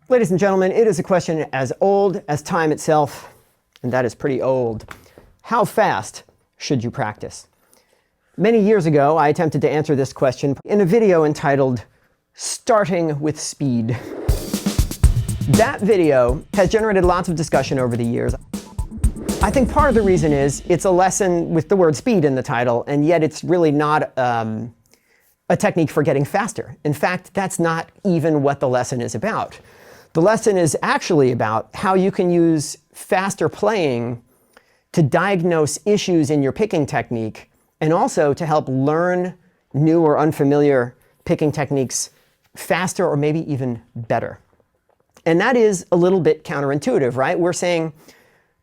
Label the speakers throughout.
Speaker 1: Ladies and gentlemen, it is a question as old as time itself, and that is pretty old. How fast should you practice? Many years ago, I attempted to answer this question in a video entitled, Starting with Speed. That video has generated lots of discussion over the years. I think part of the reason is it's a lesson with the word speed in the title, and yet it's really not a technique for getting faster. In fact, that's not even what the lesson is about. The lesson is actually about how you can use faster playing to diagnose issues in your picking technique and also to help learn new or unfamiliar picking techniques faster or maybe even better. And that is a little bit counterintuitive, right? We're saying,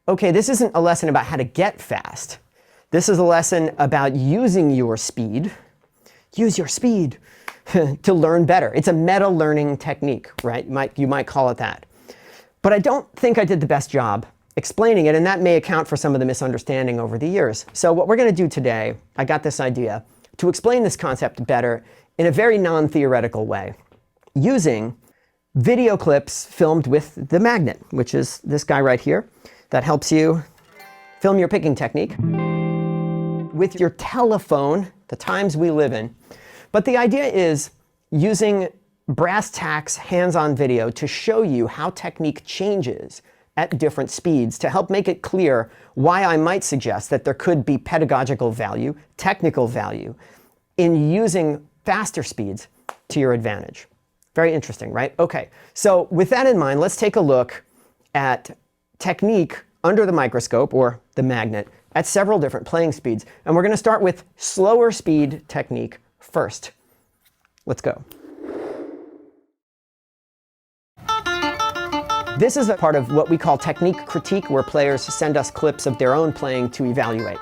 Speaker 1: okay, this isn't a lesson about how to get fast. This is a lesson about using your speed. Use your speed to learn better. It's a meta-learning technique, right? You might call it that. But I don't think I did the best job explaining it, and that may account for some of the misunderstanding over the years. So what we're going to do today, I got this idea, to explain this concept better in a very non-theoretical way, using video clips filmed with the magnet, which is this guy right here, that helps you film your picking technique with your telephone, the times we live in. But the idea is using brass tacks hands-on video to show you how technique changes at different speeds to help make it clear why I might suggest that there could be pedagogical value, technical value, in using faster speeds to your advantage. Very interesting, right? Okay, so with that in mind, let's take a look at technique under the microscope, or the magnet, at several different playing speeds. And we're going to start with slower speed technique first. Let's go. This is a part of what we call technique critique, where players send us clips of their own playing to evaluate.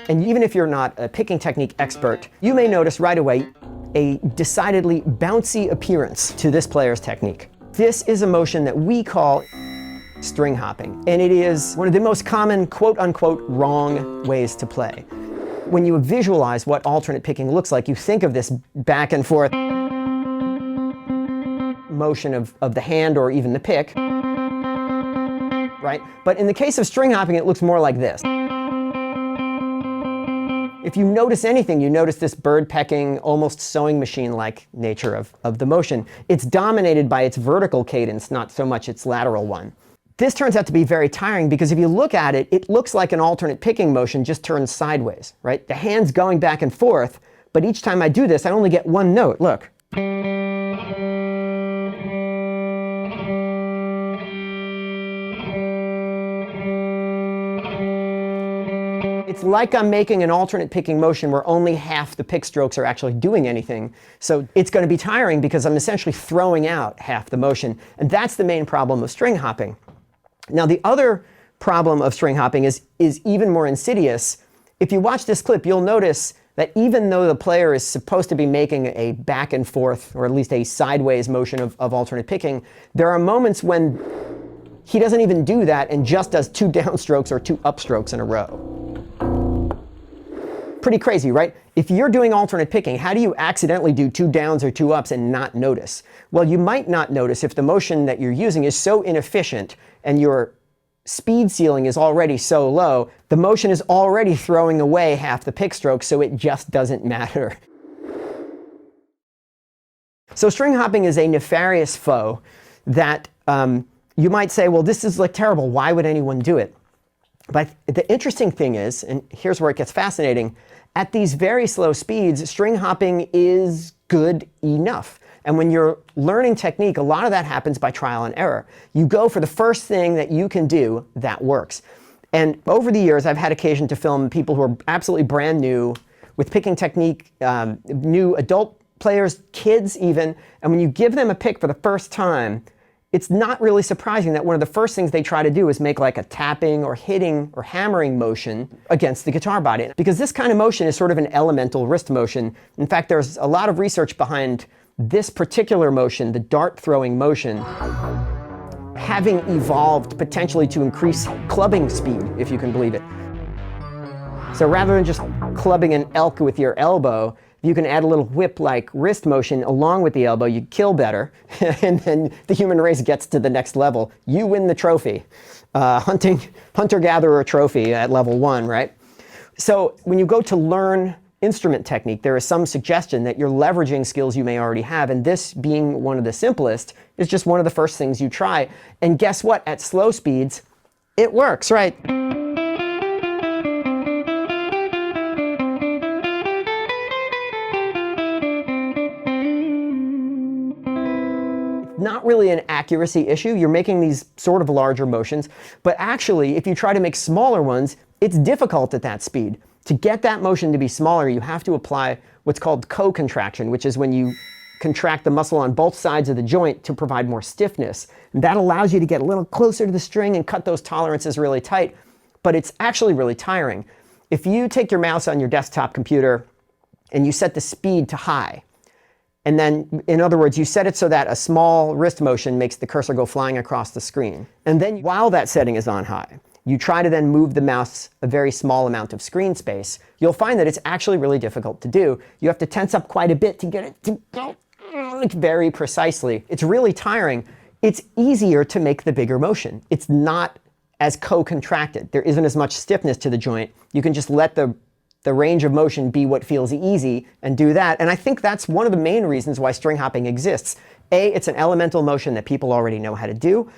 Speaker 1: And even if you're not a picking technique expert, you may notice right away a decidedly bouncy appearance to this player's technique. This is a motion that we call string hopping, and it is one of the most common quote-unquote wrong ways to play. When you visualize what alternate picking looks like, you think of this back and forth motion of the hand or even the pick, right? But in the case of string hopping, it looks more like this. If you notice anything, you notice this bird pecking, almost sewing machine-like nature of the motion. It's dominated by its vertical cadence, not so much its lateral one. This turns out to be very tiring because if you look at it, it looks like an alternate picking motion just turns sideways, right? The hand's going back and forth, but each time I do this, I only get one note. Look. It's like I'm making an alternate picking motion where only half the pick strokes are actually doing anything. So it's going to be tiring because I'm essentially throwing out half the motion. And that's the main problem of string hopping. Now, the other problem of string hopping is even more insidious. If you watch this clip, you'll notice that even though the player is supposed to be making a back and forth, or at least a sideways motion of alternate picking, there are moments when he doesn't even do that and just does two downstrokes or two upstrokes in a row. Pretty crazy, right? If you're doing alternate picking, how do you accidentally do two downs or two ups and not notice? Well, you might not notice if the motion that you're using is so inefficient and your speed ceiling is already so low, the motion is already throwing away half the pick stroke, so it just doesn't matter. So string hopping is a nefarious foe that you might say, well, this is like terrible. Why would anyone do it? But the interesting thing is, and here's where it gets fascinating, at these very slow speeds, string hopping is good enough. And when you're learning technique, a lot of that happens by trial and error. You go for the first thing that you can do that works. And over the years, I've had occasion to film people who are absolutely brand new with picking technique, new adult players, kids even. And when you give them a pick for the first time, it's not really surprising that one of the first things they try to do is make like a tapping or hitting or hammering motion against the guitar body. Because this kind of motion is sort of an elemental wrist motion. In fact, there's a lot of research behind this particular motion, the dart throwing motion, having evolved potentially to increase clubbing speed, if you can believe it. So rather than just clubbing an elk with your elbow, If you can add a little whip-like wrist motion along with the elbow, you kill better, and then the human race gets to the next level. You win the trophy. Hunter-gatherer trophy at level 1, right? So when you go to learn instrument technique, there is some suggestion that you're leveraging skills you may already have, and this, being one of the simplest, is just one of the first things you try. And guess what? At slow speeds, it works, right? Not really an accuracy issue. You're making these sort of larger motions, but actually, if you try to make smaller ones, it's difficult at that speed. To get that motion to be smaller, you have to apply what's called co-contraction, which is when you contract the muscle on both sides of the joint to provide more stiffness. And that allows you to get a little closer to the string and cut those tolerances really tight, but it's actually really tiring. If you take your mouse on your desktop computer and you set the speed to high, and then, in other words, you set it so that a small wrist motion makes the cursor go flying across the screen. And then while that setting is on high, you try to then move the mouse a very small amount of screen space, you'll find that it's actually really difficult to do. You have to tense up quite a bit to get it to go very precisely. It's really tiring. It's easier to make the bigger motion. It's not as co-contracted. There isn't as much stiffness to the joint. You can just let the range of motion be what feels easy and do that. And I think that's one of the main reasons why string hopping exists. A, it's an elemental motion that people already know how to do.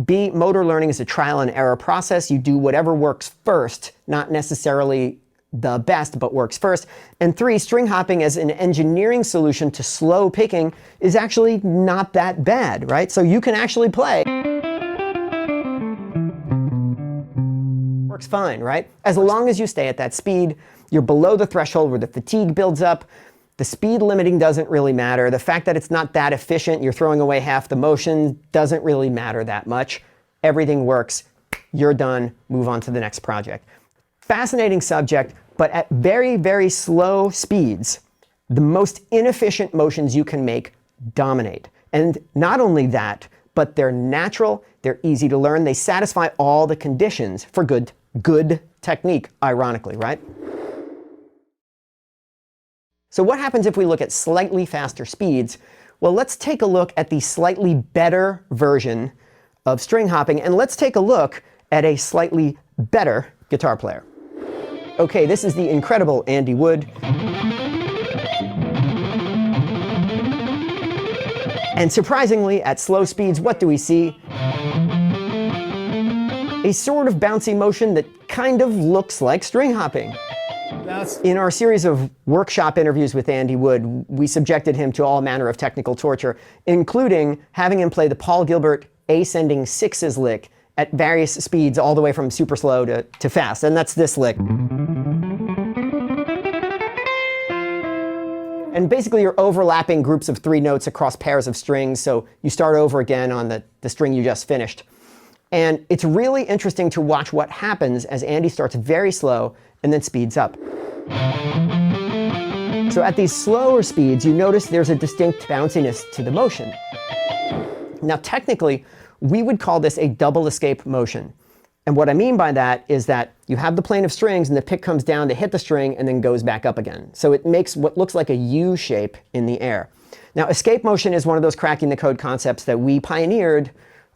Speaker 1: B, motor learning is a trial and error process. You do whatever works first, not necessarily the best, but works first. And 3, string hopping as an engineering solution to slow picking is actually not that bad, right? So you can actually play. Works fine, right? As long as you stay at that speed, you're below the threshold where the fatigue builds up. The speed limiting doesn't really matter. The fact that it's not that efficient, you're throwing away half the motion, doesn't really matter that much. Everything works. You're done. Move on to the next project. Fascinating subject, but at very, very slow speeds, the most inefficient motions you can make dominate. And not only that, but they're natural, they're easy to learn, they satisfy all the conditions for good technique, ironically, right? So what happens if we look at slightly faster speeds? Well, let's take a look at the slightly better version of string hopping, and let's take a look at a slightly better guitar player. Okay, this is the incredible Andy Wood. And surprisingly, at slow speeds, what do we see? A sort of bouncy motion that kind of looks like string hopping. In our series of workshop interviews with Andy Wood, we subjected him to all manner of technical torture, including having him play the Paul Gilbert ascending sixes lick at various speeds, all the way from super slow to fast, and that's this lick. And basically you're overlapping groups of 3 notes across pairs of strings, so you start over again on the string you just finished. And it's really interesting to watch what happens as Andy starts very slow and then speeds up. So at these slower speeds, you notice there's a distinct bounciness to the motion. Now technically, we would call this a double escape motion. And what I mean by that is that you have the plane of strings and the pick comes down to hit the string and then goes back up again. So it makes what looks like a U shape in the air. Now escape motion is one of those cracking the code concepts that we pioneered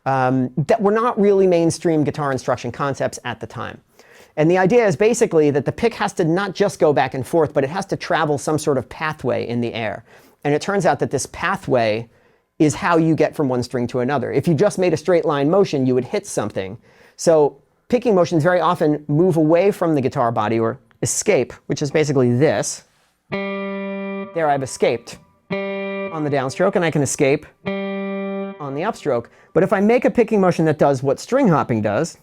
Speaker 1: that were not really mainstream guitar instruction concepts at the time. And the idea is basically that the pick has to not just go back and forth, but it has to travel some sort of pathway in the air. And it turns out that this pathway is how you get from one string to another. If you just made a straight line motion, you would hit something. So picking motions very often move away from the guitar body, or escape, which is basically this. There I've escaped on the downstroke, and I can escape on the upstroke. But if I make a picking motion that does what string hopping does,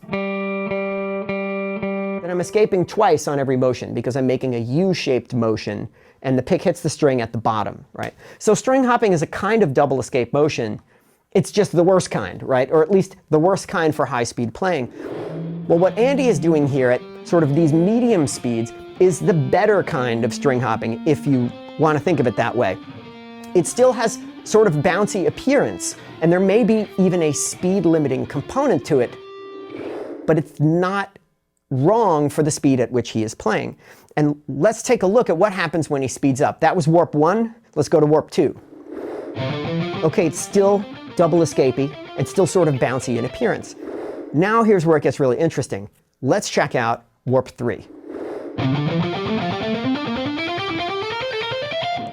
Speaker 1: then I'm escaping twice on every motion because I'm making a U-shaped motion and the pick hits the string at the bottom, right? So string hopping is a kind of double escape motion. It's just the worst kind, right? Or at least the worst kind for high-speed playing. Well, what Andy is doing here at sort of these medium speeds is the better kind of string hopping, if you want to think of it that way. It still has sort of bouncy appearance, and there may be even a speed limiting component to it, but it's not wrong for the speed at which he is playing. And let's take a look at what happens when he speeds up. That was warp 1. Let's go to warp 2. Okay, it's still double escapey and still sort of bouncy in appearance. Now here's where it gets really interesting. Let's check out warp 3.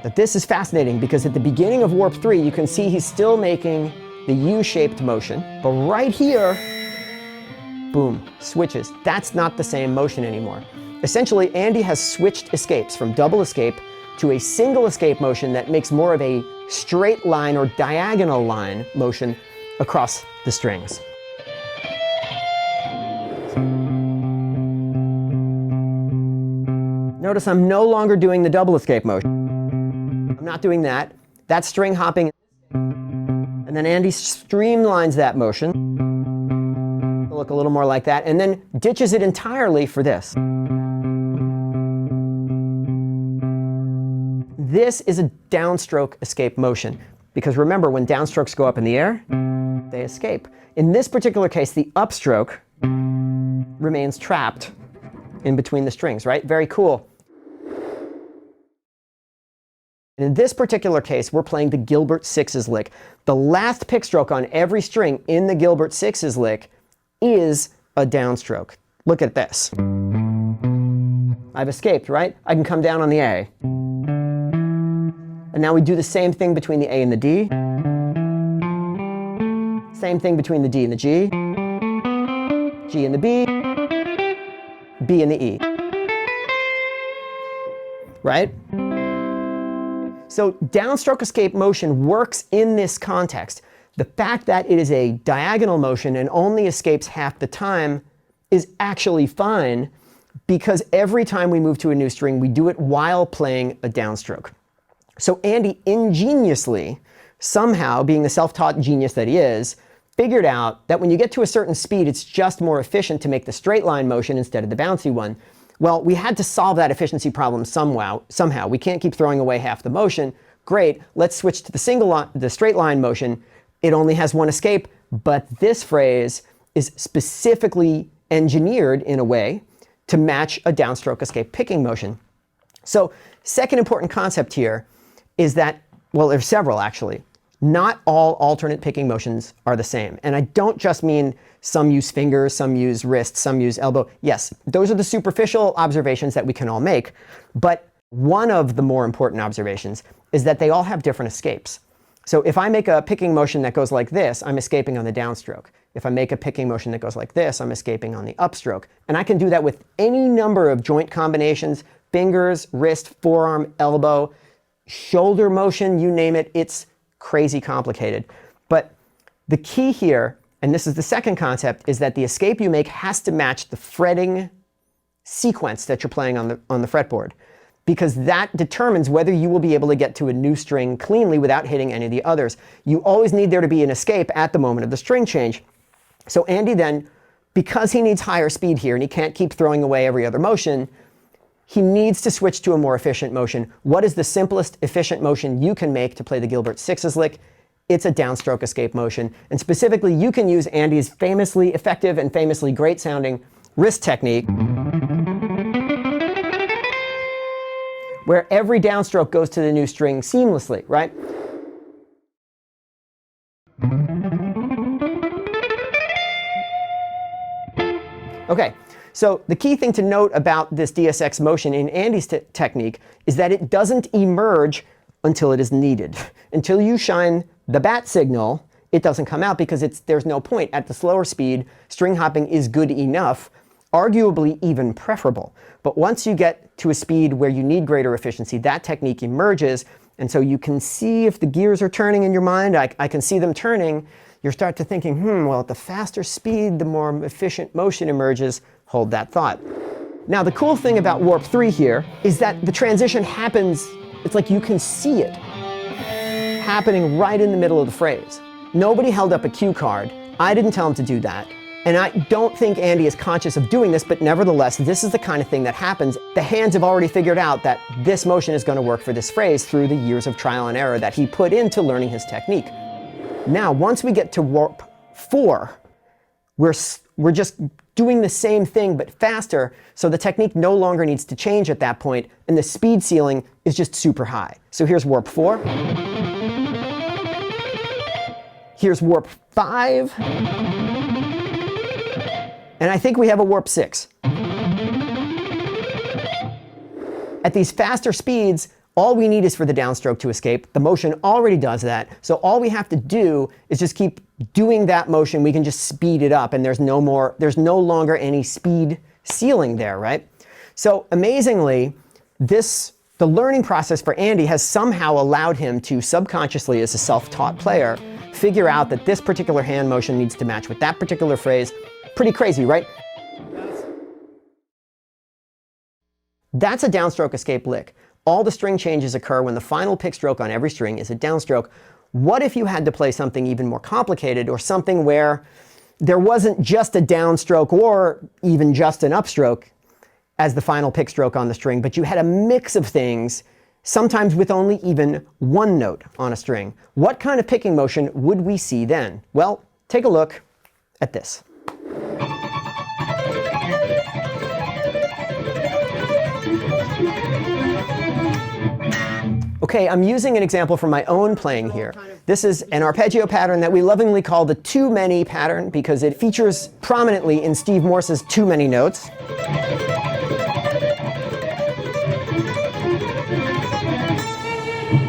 Speaker 1: But this is fascinating because at the beginning of warp 3, you can see he's still making the U-shaped motion, but right here, boom, switches. That's not the same motion anymore. Essentially, Andy has switched escapes from double escape to a single escape motion that makes more of a straight line or diagonal line motion across the strings. Notice I'm no longer doing the double escape motion. I'm not doing that. That's string hopping. And then Andy streamlines that motion. It'll look a little more like that, and then ditches it entirely for this. This is a downstroke escape motion, because remember, when downstrokes go up in the air, they escape. In this particular case, the upstroke remains trapped in between the strings, right? Very cool. In this particular case, we're playing the Gilbert sixes lick. The last pick stroke on every string in the Gilbert sixes lick is a downstroke. Look at this. I've escaped, right? I can come down on the A. And now we do the same thing between the A and the D. Same thing between the D and the G. G and the B. B and the E. Right? So downstroke escape motion works in this context. The fact that it is a diagonal motion and only escapes half the time is actually fine, because every time we move to a new string, we do it while playing a downstroke. So Andy ingeniously, somehow, being the self-taught genius that he is, figured out that when you get to a certain speed, it's just more efficient to make the straight line motion instead of the bouncy one. Well, we had to solve that efficiency problem somehow. We can't keep throwing away half the motion. Great, let's switch to the straight line motion. It only has one escape, but this phrase is specifically engineered in a way to match a downstroke escape picking motion. So, second important concept here is that, well, there's several actually. Not all alternate picking motions are the same. And I don't just mean some use fingers, some use wrists, some use elbow. Yes, those are the superficial observations that we can all make. But one of the more important observations is that they all have different escapes. So if I make a picking motion that goes like this, I'm escaping on the downstroke. If I make a picking motion that goes like this, I'm escaping on the upstroke. And I can do that with any number of joint combinations: fingers, wrist, forearm, elbow, shoulder motion, you name it. It's crazy complicated. But the key here, and this is the second concept, is that the escape you make has to match the fretting sequence that you're playing on the fretboard, because that determines whether you will be able to get to a new string cleanly without hitting any of the others. You always need there to be an escape at the moment of the string change. So Andy then, because he needs higher speed here and he can't keep throwing away every other motion, he needs to switch to a more efficient motion. What is the simplest efficient motion you can make to play the Gilbert sixes lick? It's a downstroke escape motion. And specifically, you can use Andy's famously effective and famously great sounding wrist technique, where every downstroke goes to the new string seamlessly, right? Okay. So the key thing to note about this DSX motion in Andy's technique is that it doesn't emerge until it is needed. Until you shine the bat signal, it doesn't come out, because there's no point. At the slower speed, string hopping is good enough, arguably even preferable. But once you get to a speed where you need greater efficiency, that technique emerges, and so you can see if the gears are turning in your mind. I can see them turning. You start to thinking, well, at the faster speed, the more efficient motion emerges. Hold that thought. Now, the cool thing about warp 3 here is that the transition happens, it's like you can see it happening right in the middle of the phrase. Nobody held up a cue card. I didn't tell him to do that. And I don't think Andy is conscious of doing this, but nevertheless, this is the kind of thing that happens. The hands have already figured out that this motion is going to work for this phrase through the years of trial and error that he put into learning his technique. Now, once we get to warp 4, we're We're just doing the same thing but faster, so the technique no longer needs to change at that point, and the speed ceiling is just super high. So here's warp 4. Here's warp 5. And I think we have a warp 6. At these faster speeds, all we need is for the downstroke to escape. The motion already does that, so all we have to do is just keep doing that motion. We can just speed it up, and there's no longer any speed ceiling there, right? So amazingly, the learning process for Andy has somehow allowed him to subconsciously, as a self-taught player, figure out that this particular hand motion needs to match with that particular phrase. Pretty crazy, right? That's a downstroke escape lick. All the string changes occur when the final pick stroke on every string is a downstroke. What if you had to play something even more complicated, or something where there wasn't just a downstroke or even just an upstroke as the final pick stroke on the string, but you had a mix of things, sometimes with only even one note on a string? What kind of picking motion would we see then? Well, take a look at this. Okay, I'm using an example from my own playing here. This is an arpeggio pattern that we lovingly call the too many pattern because it features prominently in Steve Morse's Too Many Notes.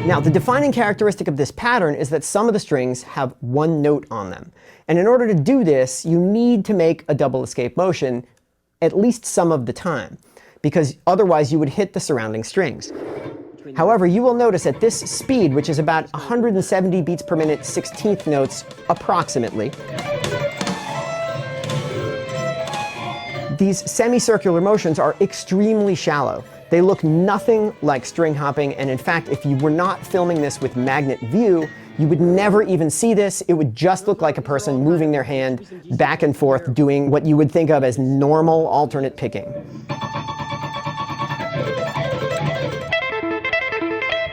Speaker 1: Now, the defining characteristic of this pattern is that some of the strings have one note on them. And in order to do this, you need to make a double escape motion at least some of the time, because otherwise you would hit the surrounding strings. However, you will notice at this speed, which is about 170 beats per minute, 16th notes approximately, these semicircular motions are extremely shallow. They look nothing like string hopping, and in fact, if you were not filming this with magnet view, you would never even see this. It would just look like a person moving their hand back and forth, doing what you would think of as normal alternate picking.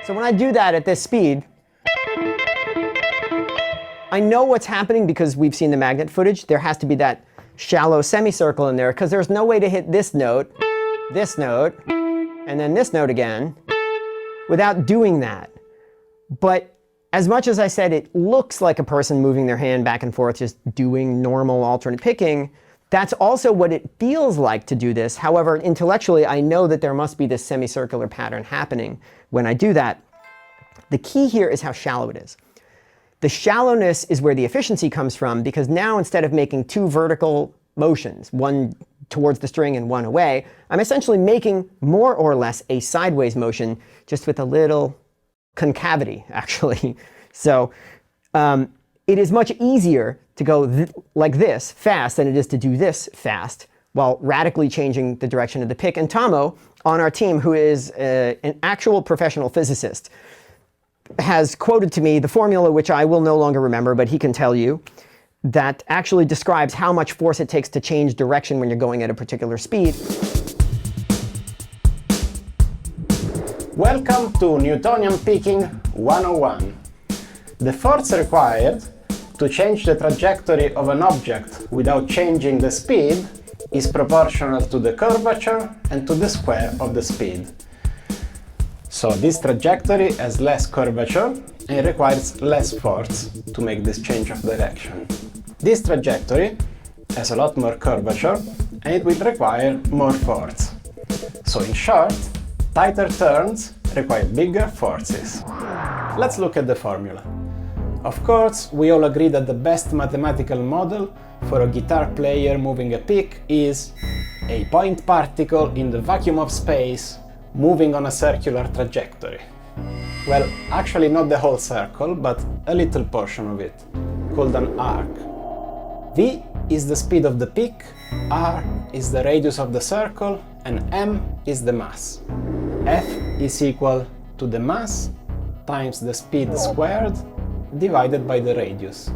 Speaker 1: So when I do that at this speed, I know what's happening because we've seen the magnet footage. There has to be that shallow semicircle in there, because there's no way to hit this note, and then this note again, without doing that. But as much as I said it looks like a person moving their hand back and forth, just doing normal alternate picking, that's also what it feels like to do this. However, intellectually, I know that there must be this semicircular pattern happening when I do that. The key here is how shallow it is. The shallowness is where the efficiency comes from, because now instead of making two vertical motions, one towards the string and one away, I'm essentially making more or less a sideways motion, just with a little concavity, actually. So it is much easier to go like this fast than it is to do this fast, while radically changing the direction of the pick. And Tomo, on our team, who is an actual professional physicist, has quoted to me the formula, which I will no longer remember, but he can tell you, that actually describes how much force it takes to change direction when you're going at a particular speed.
Speaker 2: Welcome to Newtonian Picking 101. The force required to change the trajectory of an object without changing the speed is proportional to the curvature and to the square of the speed. So this trajectory has less curvature and requires less force to make this change of direction. This trajectory has a lot more curvature and it will require more force. So in short, tighter turns require bigger forces. Let's look at the formula. Of course, we all agree that the best mathematical model for a guitar player moving a pick is a point particle in the vacuum of space moving on a circular trajectory. Well, actually not the whole circle, but a little portion of it, called an arc. V is the speed of the pick, R is the radius of the circle, and M is the mass. F is equal to the mass times the speed squared divided by the radius.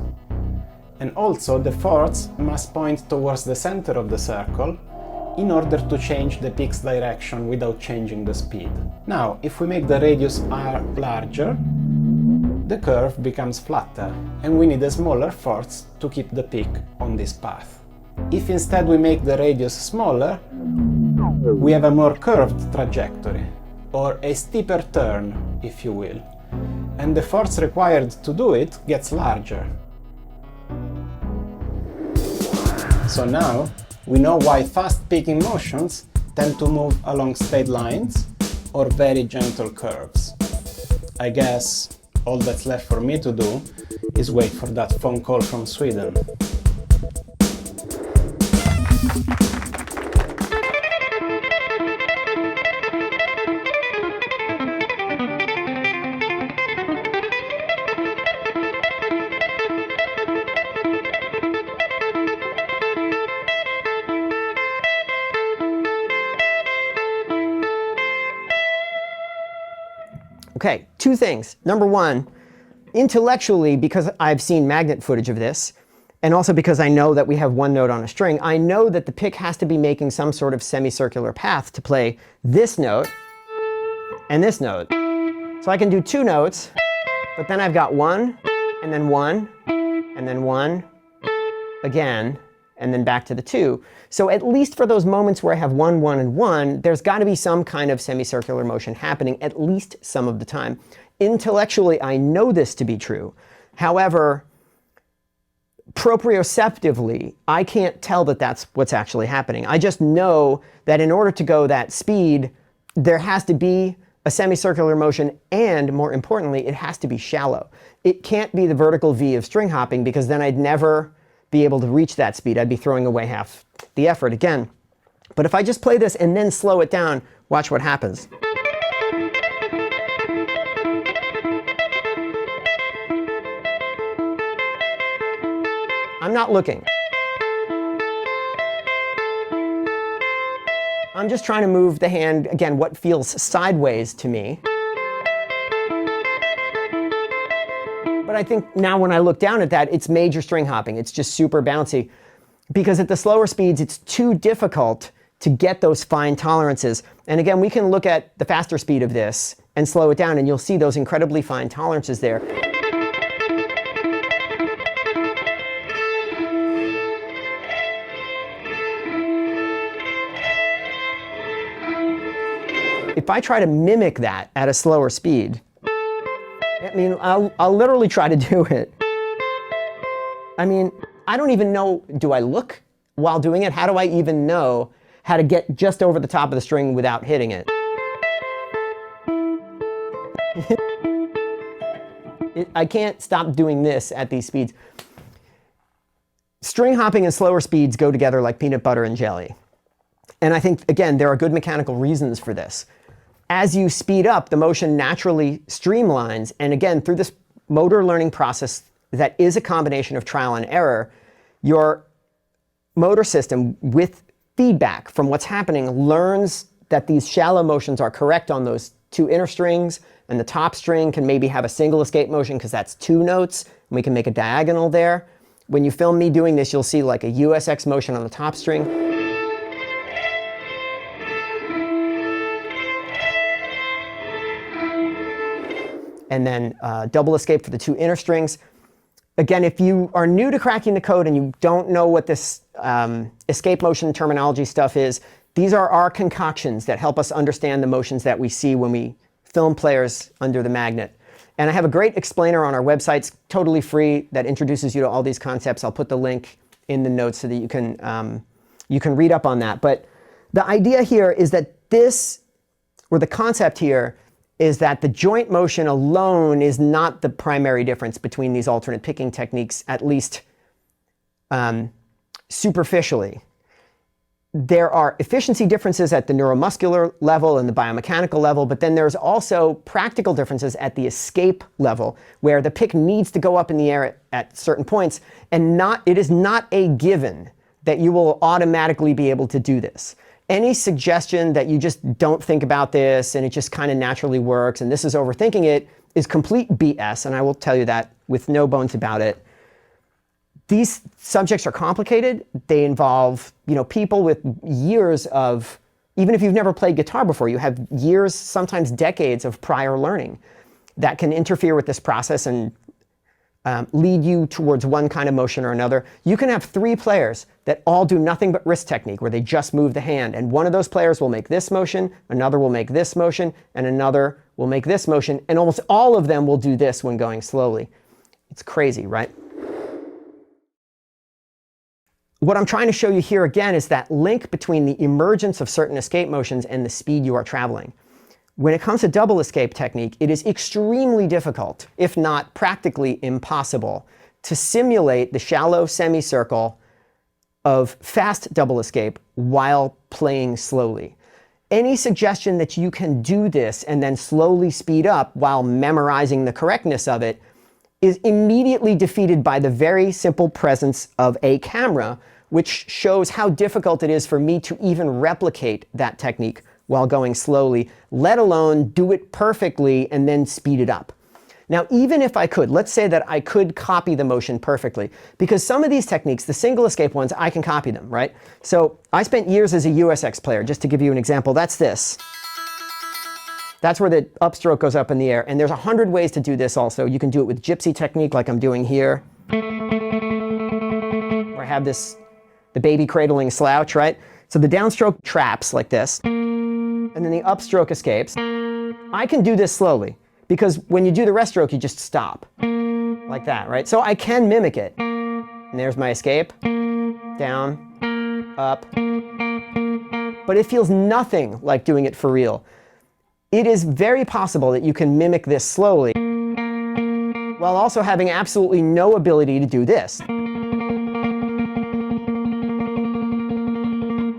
Speaker 2: And also the force must point towards the center of the circle in order to change the pick's direction without changing the speed. Now, if we make the radius r larger, the curve becomes flatter, and we need a smaller force to keep the pick on this path. If instead we make the radius smaller, we have a more curved trajectory, or a steeper turn, if you will, and the force required to do it gets larger. So now we know why fast picking motions tend to move along straight lines or very gentle curves. I guess all that's left for me to do is wait for that phone call from Sweden.
Speaker 1: Okay, two things. Number one, intellectually, because I've seen magnet footage of this, and also because I know that we have one note on a string, I know that the pick has to be making some sort of semicircular path to play this note and this note. So I can do two notes, but then I've got one, and then one, and then one, again, and then back to the two. So at least for those moments where I have one, one, and one, there's got to be some kind of semicircular motion happening at least some of the time. Intellectually, I know this to be true. However, proprioceptively, I can't tell that that's what's actually happening. I just know that in order to go that speed, there has to be a semicircular motion, and more importantly, it has to be shallow. It can't be the vertical V of string hopping, because then I'd never be able to reach that speed. I'd be throwing away half the effort again. But if I just play this and then slow it down, watch what happens. I'm not looking. I'm just trying to move the hand, again, what feels sideways to me. But I think now when I look down at that, it's major string hopping. It's just super bouncy. Because at the slower speeds, it's too difficult to get those fine tolerances. And again, we can look at the faster speed of this and slow it down, and you'll see those incredibly fine tolerances there. If I try to mimic that at a slower speed, I mean, I'll literally try to do it. I mean, I don't even know, do I look while doing it? How do I even know how to get just over the top of the string without hitting it? I can't stop doing this at these speeds. String hopping and slower speeds go together like peanut butter and jelly. And I think, again, there are good mechanical reasons for this. As you speed up, the motion naturally streamlines. And again, through this motor learning process that is a combination of trial and error, your motor system, with feedback from what's happening, learns that these shallow motions are correct on those two inner strings, and the top string can maybe have a single escape motion because that's two notes, and we can make a diagonal there. When you film me doing this, you'll see like a USX motion on the top string. And then double escape for the two inner strings. Again, if you are new to cracking the code and you don't know what this escape motion terminology stuff is, these are our concoctions that help us understand the motions that we see when we film players under the magnet. And I have a great explainer on our website, it's totally free, that introduces you to all these concepts. I'll put the link in the notes so that you can read up on that. But the idea here is that this, or the concept here, is that the joint motion alone is not the primary difference between these alternate picking techniques, at least superficially. There are efficiency differences at the neuromuscular level and the biomechanical level, but then there's also practical differences at the escape level, where the pick needs to go up in the air at certain points, and it is not a given that you will automatically be able to do this. Any suggestion that you just don't think about this and it just kind of naturally works and this is overthinking it is complete BS, and I will tell you that with no bones about it. These subjects are complicated. They involve, people with years of, even if you've never played guitar before, you have years, sometimes decades of prior learning that can interfere with this process and lead you towards one kind of motion or another. You can have 3 players that all do nothing but wrist technique, where they just move the hand, and one of those players will make this motion, another will make this motion, and another will make this motion, and almost all of them will do this when going slowly. It's crazy, right? What I'm trying to show you here again is that link between the emergence of certain escape motions and the speed you are traveling. When it comes to double escape technique, it is extremely difficult, if not practically impossible, to simulate the shallow semicircle of fast double escape while playing slowly. Any suggestion that you can do this and then slowly speed up while memorizing the correctness of it is immediately defeated by the very simple presence of a camera, which shows how difficult it is for me to even replicate that technique while going slowly, let alone do it perfectly and then speed it up. Now, even if I could, let's say that I could copy the motion perfectly, because some of these techniques, the single escape ones, I can copy them, right? So I spent years as a USX player. Just to give you an example, that's this. That's where the upstroke goes up in the air. And there's 100 ways to do this also. You can do it with gypsy technique like I'm doing here. Where I have this, the baby cradling slouch, right? So the downstroke traps like this. And then the upstroke escapes. I can do this slowly, because when you do the rest stroke, you just stop. Like that, right? So I can mimic it. And there's my escape. Down, up. But it feels nothing like doing it for real. It is very possible that you can mimic this slowly, while also having absolutely no ability to do this.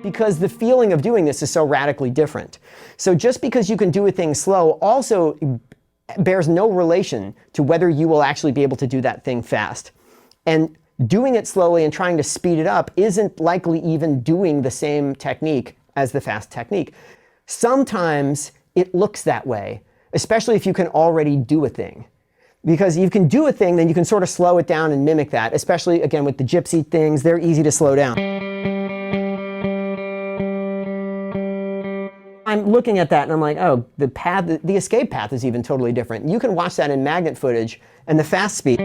Speaker 1: Because the feeling of doing this is so radically different. So just because you can do a thing slow also bears no relation to whether you will actually be able to do that thing fast. And doing it slowly and trying to speed it up isn't likely even doing the same technique as the fast technique. Sometimes it looks that way, especially if you can already do a thing. Because you can do a thing, then you can sort of slow it down and mimic that, especially again with the gypsy things, they're easy to slow down. I'm looking at that and I'm like, oh, the path, the escape path is even totally different. You can watch that in magnet footage and the fast speed.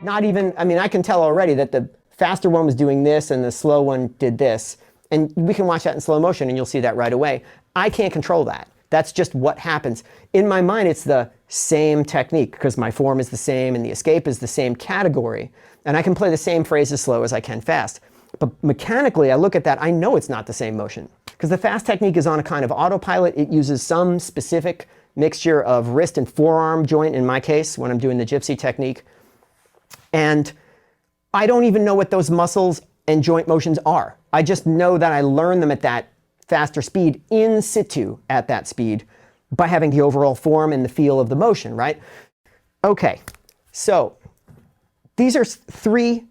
Speaker 1: Not even, I mean, I can tell already that the faster one was doing this and the slow one did this. And we can watch that in slow motion and you'll see that right away. I can't control that. That's just what happens. In my mind, it's the same technique because my form is the same and the escape is the same category. And I can play the same phrase as slow as I can fast. But mechanically, I look at that, I know it's not the same motion. Because the fast technique is on a kind of autopilot. It uses some specific mixture of wrist and forearm joint, in my case, when I'm doing the gypsy technique. And I don't even know what those muscles and joint motions are. I just know that I learn them at that faster speed in situ at that speed by having the overall form and the feel of the motion, right? Okay, so these are 3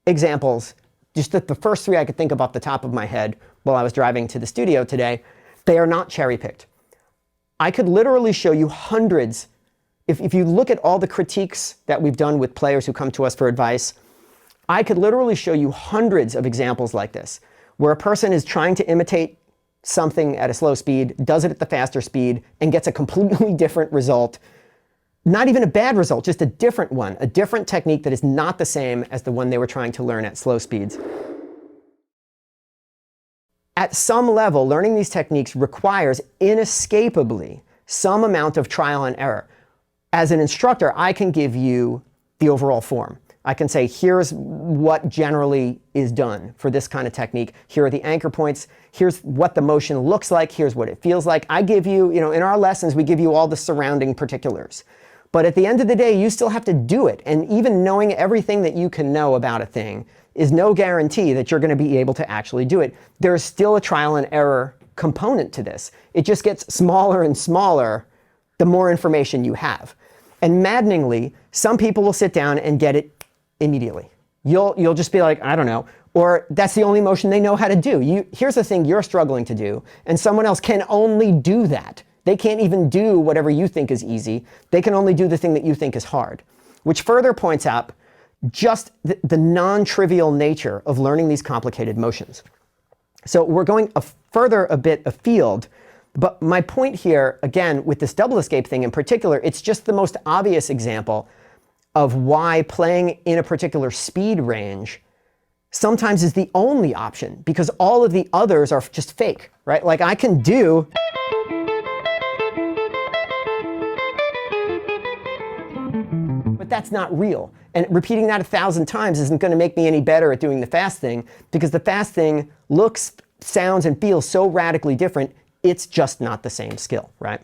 Speaker 1: examples, just the first 3 I could think of off the top of my head while I was driving to the studio today. They are not cherry-picked. I could literally show you hundreds. If you look at all the critiques that we've done with players who come to us for advice, I could literally show you hundreds of examples like this, where a person is trying to imitate something at a slow speed, does it at the faster speed, and gets a completely different result. Not even a bad result, just a different one, a different technique that is not the same as the one they were trying to learn at slow speeds. At some level, learning these techniques requires inescapably some amount of trial and error. As an instructor, I can give you the overall form. I can say, here's what generally is done for this kind of technique. Here are the anchor points. Here's what the motion looks like. Here's what it feels like. I give you, in our lessons, we give you all the surrounding particulars. But at the end of the day, you still have to do it. And even knowing everything that you can know about a thing is no guarantee that you're going to be able to actually do it. There's still a trial and error component to this. It just gets smaller and smaller the more information you have. And maddeningly, some people will sit down and get it immediately. You'll just be like, I don't know. Or that's the only motion they know how to do. Here's the thing you're struggling to do, and someone else can only do that. They can't even do whatever you think is easy. They can only do the thing that you think is hard, which further points out just the non-trivial nature of learning these complicated motions. So we're going further a bit afield, But my point here, again, with this double escape thing in particular, it's just the most obvious example of why playing in a particular speed range sometimes is the only option, because all of the others are just fake, right? Like I can do but that's not real. And repeating that 1,000 times isn't going to make me any better at doing the fast thing, because the fast thing looks, sounds, and feels so radically different, it's just not the same skill, right?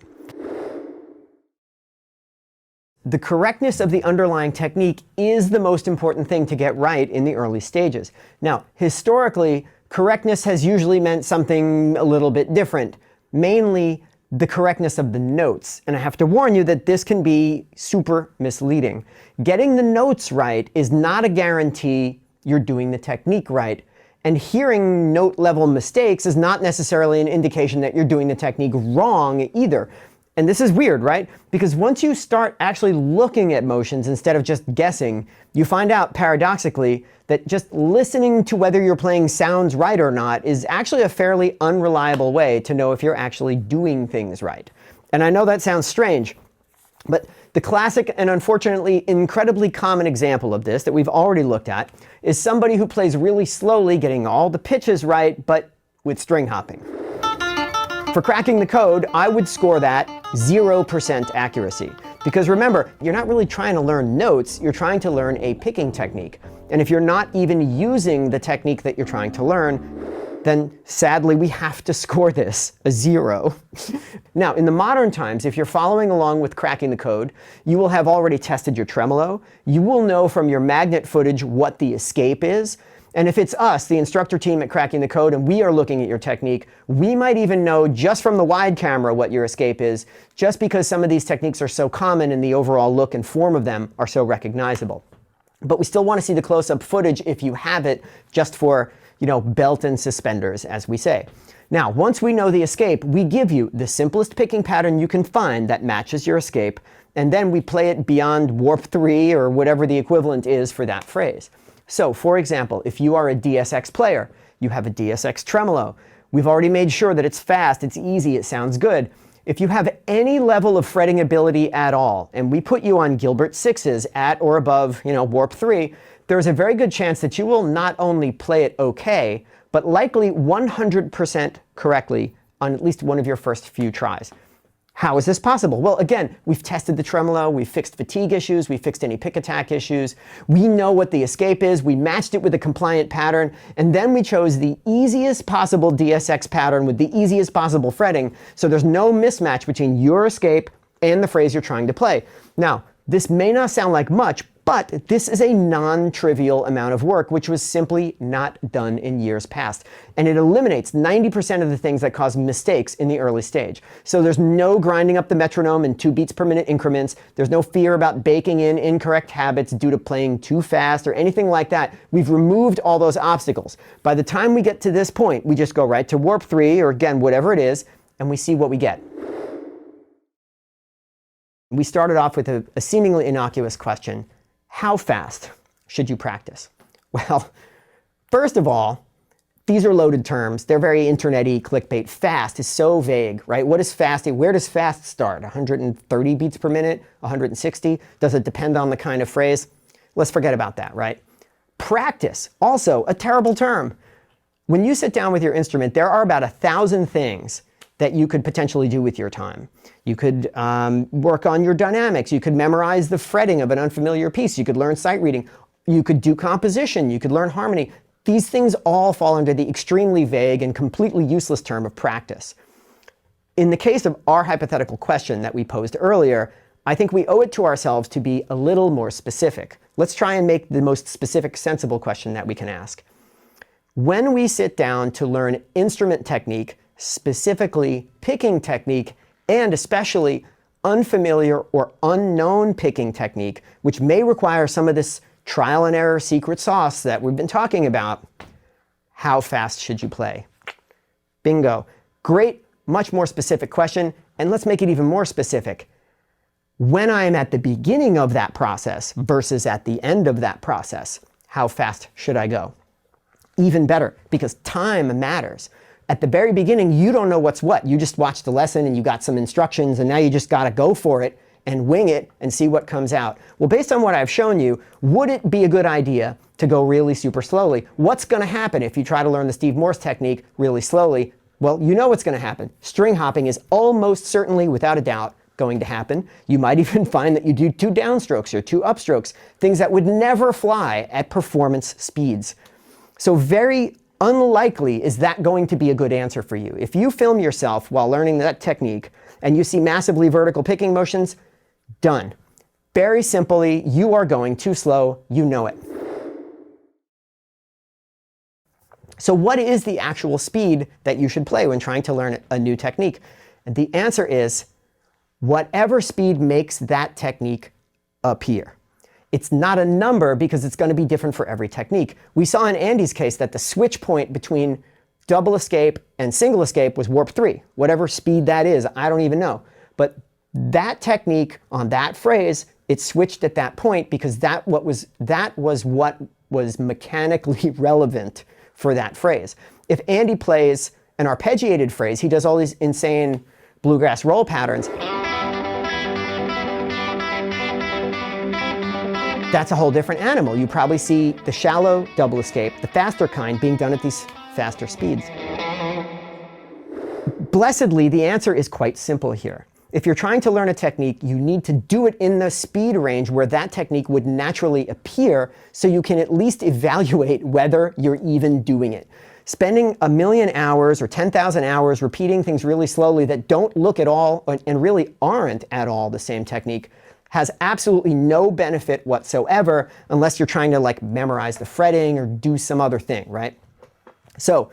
Speaker 1: The correctness of the underlying technique is the most important thing to get right in the early stages. Now, historically, correctness has usually meant something a little bit different, mainly the correctness of the notes. And I have to warn you that this can be super misleading. Getting the notes right is not a guarantee you're doing the technique right. And hearing note level mistakes is not necessarily an indication that you're doing the technique wrong either. And this is weird, right? Because once you start actually looking at motions instead of just guessing, you find out paradoxically that just listening to whether your playing sounds right or not is actually a fairly unreliable way to know if you're actually doing things right. And I know that sounds strange, but the classic and unfortunately incredibly common example of this that we've already looked at is somebody who plays really slowly, getting all the pitches right, but with string hopping. For cracking the code, I would score that 0% accuracy. Because remember, you're not really trying to learn notes, you're trying to learn a picking technique. And if you're not even using the technique that you're trying to learn, then sadly we have to score this a 0. Now, in the modern times, if you're following along with cracking the code, you will have already tested your tremolo, you will know from your magnet footage what the escape is, and if it's us, the instructor team at Cracking the Code, and we are looking at your technique, we might even know just from the wide camera what your escape is, just because some of these techniques are so common and the overall look and form of them are so recognizable. But we still want to see the close-up footage if you have it, just for, belt and suspenders, as we say. Now, once we know the escape, we give you the simplest picking pattern you can find that matches your escape, and then we play it beyond warp 3 or whatever the equivalent is for that phrase. So, for example, if you are a DSX player, you have a DSX tremolo. We've already made sure that it's fast, it's easy, it sounds good. If you have any level of fretting ability at all, and we put you on Gilbert 6s at or above, warp 3, there's a very good chance that you will not only play it okay, but likely 100% correctly on at least one of your first few tries. How is this possible? Well, again, we've tested the tremolo, we've fixed fatigue issues, we've fixed any pick attack issues, we know what the escape is, we matched it with a compliant pattern, and then we chose the easiest possible DSX pattern with the easiest possible fretting, so there's no mismatch between your escape and the phrase you're trying to play. Now, this may not sound like much, but this is a non-trivial amount of work which was simply not done in years past. And it eliminates 90% of the things that cause mistakes in the early stage. So there's no grinding up the metronome in 2 beats per minute increments. There's no fear about baking in incorrect habits due to playing too fast or anything like that. We've removed all those obstacles. By the time we get to this point, we just go right to warp 3, or again, whatever it is, and we see what we get. We started off with a seemingly innocuous question. How fast should you practice? Well, first of all, these are loaded terms. They're very internet-y, clickbait. Fast is so vague, right? What is fast? Where does fast start? 130 beats per minute? 160? Does it depend on the kind of phrase? Let's forget about that, right? Practice, also a terrible term. When you sit down with your instrument, there are about 1,000 things that you could potentially do with your time. You could work on your dynamics. You could memorize the fretting of an unfamiliar piece. You could learn sight reading. You could do composition. You could learn harmony. These things all fall under the extremely vague and completely useless term of practice. In the case of our hypothetical question that we posed earlier, I think we owe it to ourselves to be a little more specific. Let's try and make the most specific, sensible question that we can ask. When we sit down to learn instrument technique, specifically picking technique, and especially unfamiliar or unknown picking technique, which may require some of this trial and error secret sauce that we've been talking about, how fast should you play? Bingo. Great, much more specific question, and let's make it even more specific. When I'm at the beginning of that process versus at the end of that process, how fast should I go? Even better, because time matters. at the very beginning, you don't know what's what. You just watched the lesson and you got some instructions, and now you just got to go for it and wing it and see what comes out. Well, based on what I've shown you, would it be a good idea to go really super slowly? What's going to happen if you try to learn the Steve Morse technique really slowly? Well, you know what's going to happen. String hopping is almost certainly, without a doubt, going to happen. You might even find that you do 2 downstrokes or 2 upstrokes, things that would never fly at performance speeds. So very unlikely is that going to be a good answer for you. If you film yourself while learning that technique and you see massively vertical picking motions, done. Very simply, you are going too slow. You know it. So what is the actual speed that you should play when trying to learn a new technique? And the answer is whatever speed makes that technique appear. It's not a number because it's going to be different for every technique. We saw in Andy's case that the switch point between double escape and single escape was warp 3. Whatever speed that is, I don't even know. But that technique on that phrase, it switched at that point because that was what was mechanically relevant for that phrase. If Andy plays an arpeggiated phrase, he does all these insane bluegrass roll patterns. That's a whole different animal. You probably see the shallow double escape, the faster kind, being done at these faster speeds. Blessedly, the answer is quite simple here. If you're trying to learn a technique, you need to do it in the speed range where that technique would naturally appear so you can at least evaluate whether you're even doing it. Spending 1,000,000 hours or 10,000 hours repeating things really slowly that don't look at all and really aren't at all the same technique has absolutely no benefit whatsoever unless you're trying to like memorize the fretting or do some other thing, right? So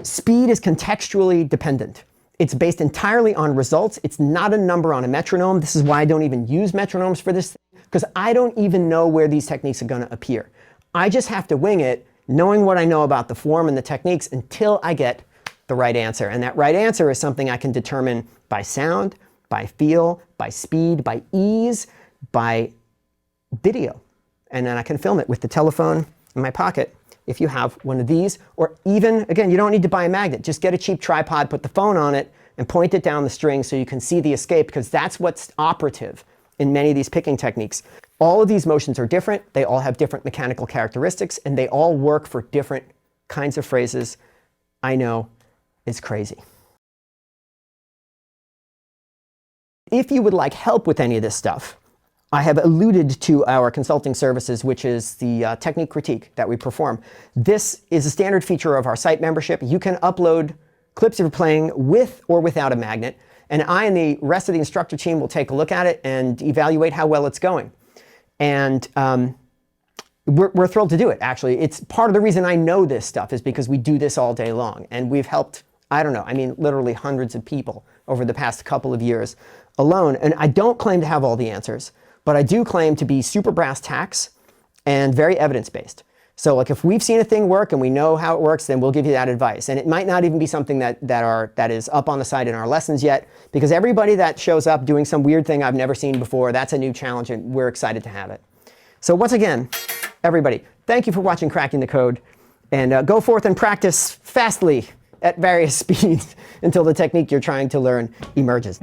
Speaker 1: speed is contextually dependent. It's based entirely on results. It's not a number on a metronome. This is why I don't even use metronomes for this thing, because I don't even know where these techniques are going to appear. I just have to wing it, knowing what I know about the form and the techniques until I get the right answer. And that right answer is something I can determine by sound, by feel, by speed, by ease, by video. And then I can film it with the telephone in my pocket if you have one of these, or even, again, you don't need to buy a magnet. Just get a cheap tripod, put the phone on it, and point it down the string so you can see the escape, because that's what's operative in many of these picking techniques. All of these motions are different. They all have different mechanical characteristics, and they all work for different kinds of phrases. I know, it's crazy. If you would like help with any of this stuff, I have alluded to our consulting services, which is the technique critique that we perform. This is a standard feature of our site membership. You can upload clips of your playing with or without a magnet, and I and the rest of the instructor team will take a look at it and evaluate how well it's going. And we're thrilled to do it, actually. It's part of the reason I know this stuff is because we do this all day long. And we've helped, I don't know, I mean, literally hundreds of people over the past couple of years alone. And I don't claim to have all the answers, but I do claim to be super brass tacks and very evidence-based. So like if we've seen a thing work and we know how it works, then we'll give you that advice. And it might not even be something that is up on the site in our lessons yet, because everybody that shows up doing some weird thing I've never seen before, that's a new challenge and we're excited to have it. So once again, everybody, thank you for watching Cracking the Code, and go forth and practice fastly at various speeds until the technique you're trying to learn emerges.